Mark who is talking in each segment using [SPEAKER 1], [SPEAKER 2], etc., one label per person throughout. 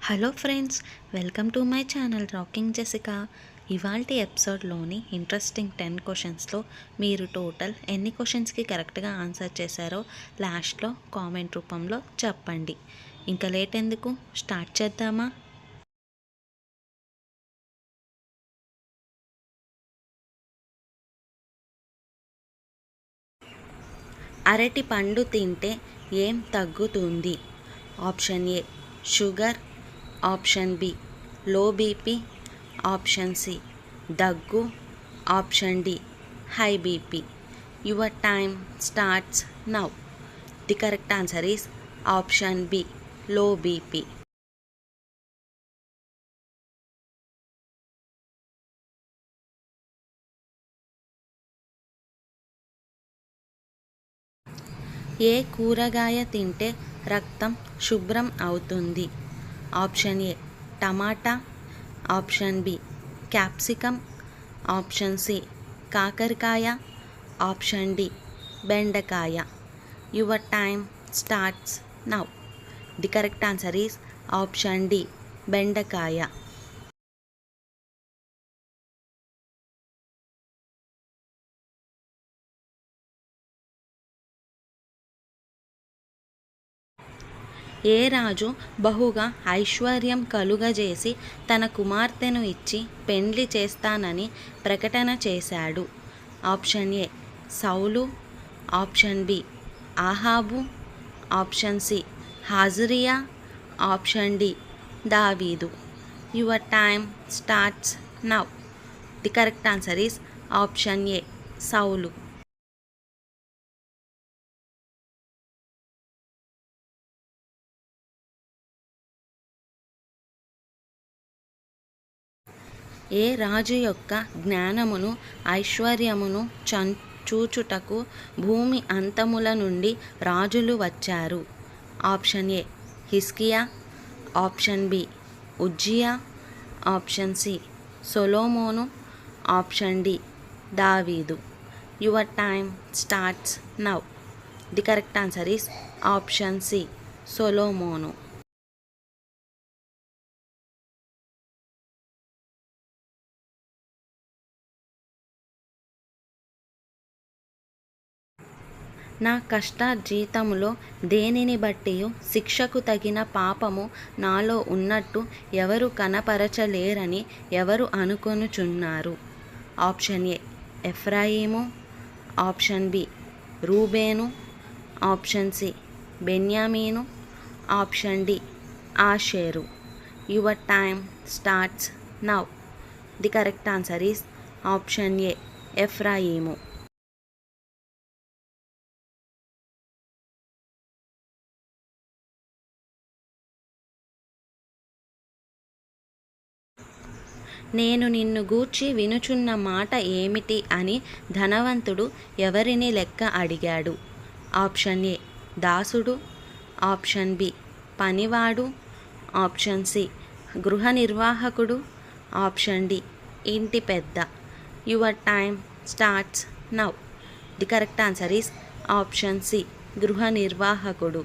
[SPEAKER 1] Hello friends, welcome to my channel rocking Jessica. ఇవాల్టి ఎపిసోడ్లోని interesting 10 క్వశ్చన్స్లో మీరు టోటల్ ఎన్ని క్వశ్చన్స్కి కరెక్ట్గా ఆన్సర్ చేశారో లాస్ట్లో కామెంట్ రూపంలో చెప్పండి. ఇంకా లేట్ ఎందుకు, స్టార్ట్ చేద్దామా? అరటి పండు తింటే ఏం తగ్గుతుంది? Option A sugar, option B low BP, option C దగ్గు, option D high BP. Your time starts now. The correct answer is option B low BP. ఏ కూరగాయ తింటే రక్తం శుభ్రం అవుతుంది? ఆప్షన్ ఏ టమాటా, option B capsicum, option C కాకరకాయ, option D బెండకాయ. Your time starts now. The correct answer is option D బెండకాయ. ఏ రాజు బహుగా ఐశ్వర్యం కలుగజేసి తన కుమార్తెను ఇచ్చి పెండ్లి చేస్తానని ప్రకటన చేశాడు? ఆప్షన్ ఏ సౌలు, ఆప్షన్ బి ఆహాబు, ఆప్షన్ సి హాజరియా, ఆప్షన్ డి దావీదు. Your time starts now. The correct answer is option A సౌలు. ఏ రాజు యొక్క జ్ఞానమును ఐశ్వర్యమును చూచుటకు భూమి అంతముల నుండి రాజులు వచ్చారు? ఆప్షన్ ఏ హిస్కియా, ఆప్షన్ బి ఉజ్జియా, ఆప్షన్ సి సొలొమోను, ఆప్షన్ డి దావీదు. Your time starts now. The correct answer is option C సొలొమోను. నా కష్టార్జితములో దేనిని బట్టి శిక్షకు తగిన పాపము నాలో ఉన్నట్టు ఎవరు కనపరచలేరని ఎవరు అనుకొనుచున్నారు? ఆప్షన్ ఏ ఎఫ్రాయిము, ఆప్షన్ బి రూబేను, ఆప్షన్ సి బెన్యామీను, ఆప్షన్ డి ఆషేరు. Your time starts now. The correct answer is option A ఎఫ్రాయిము. నేను నిన్ను గూర్చి వినుచున్న మాట ఏమిటి అని ధనవంతుడు ఎవరిని లెక్క అడిగాడు? ఆప్షన్ ఏ దాసుడు, ఆప్షన్ బి పనివాడు, ఆప్షన్ సి గృహ నిర్వాహకుడు, ఆప్షన్ డి ఇంటి పెద్ద. Your time starts now. The correct answer is option C గృహ నిర్వాహకుడు.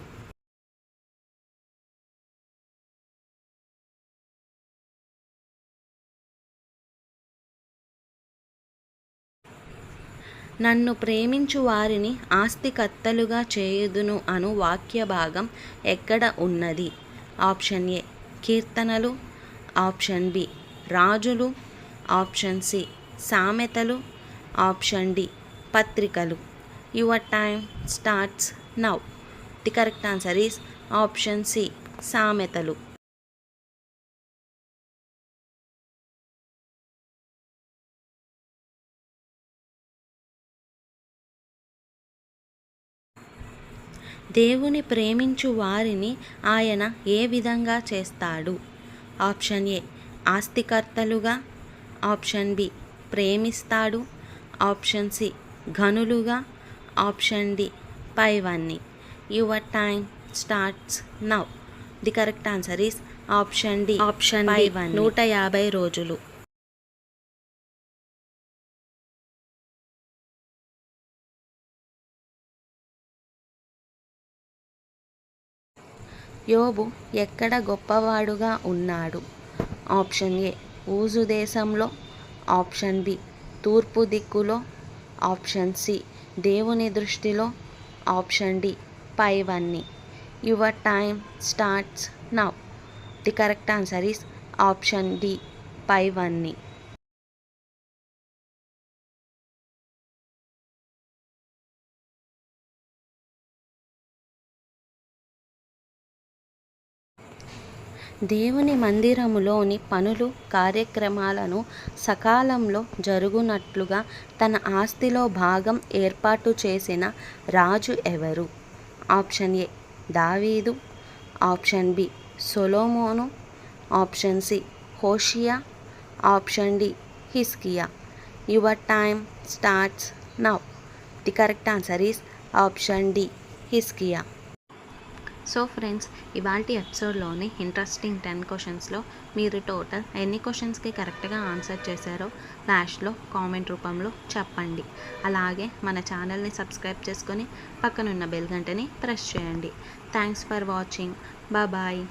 [SPEAKER 1] నన్ను ప్రేమించు వారిని ఆస్తికర్తలుగా చేయుదును అను వాక్య భాగం ఎక్కడ ఉన్నది? ఆప్షన్ ఏ కీర్తనలు, ఆప్షన్ బి రాజులు, ఆప్షన్ సి సామెతలు, ఆప్షన్ డి పత్రికలు. Your time starts now. The correct answer is option C సామెతలు. దేవుని ప్రేమించు వారిని ఆయన ఏ విధంగా చేస్తాడు? ఆప్షన్ ఏ ఆస్తికర్తలుగా, ఆప్షన్ బి ప్రేమిస్తాడు, ఆప్షన్ సి ఘనులుగా, ఆప్షన్ డి పైవన్నీ. Your time starts now. The correct answer is option D option B 150 రోజులు. యోబు ఎక్కడ గొప్పవాడుగా ఉన్నాడు? ఆప్షన్ ఏ ఊజు దేశంలో, ఆప్షన్ బి తూర్పు దిక్కులో, ఆప్షన్ సి దేవుని దృష్టిలో, ఆప్షన్ డి పైవన్నీ. Your time starts now. The correct answer is option D పైవన్నీ. దేవుని మందిరములోని పనులు కార్యక్రమాలను సకాలంలో జరుగునట్లుగా తన ఆస్తిలో భాగం ఏర్పాటు చేసిన రాజు ఎవరు? ఆప్షన్ ఏ దావీదు, ఆప్షన్ బి సొలొమోను, ఆప్షన్ సి హోషియా, ఆప్షన్ డి హిజ్కియా. Your time starts now. The correct answer is option D హిజ్కియా. సో ఫ్రెండ్స్, ఇవాల్టి ఎపిసోడ్లోని ఇంట్రెస్టింగ్ 10 క్వశ్చన్స్లో మీరు టోటల్ ఎన్ని క్వశ్చన్స్కి కరెక్ట్గా ఆన్సర్ చేశారో లాస్ట్లో కామెంట్ రూపంలో చెప్పండి. అలాగే మన ఛానల్ని సబ్స్క్రైబ్ చేసుకొని పక్కనున్న బెల్ గంటని ప్రెస్ చేయండి. Thanks for watching. బాయ్.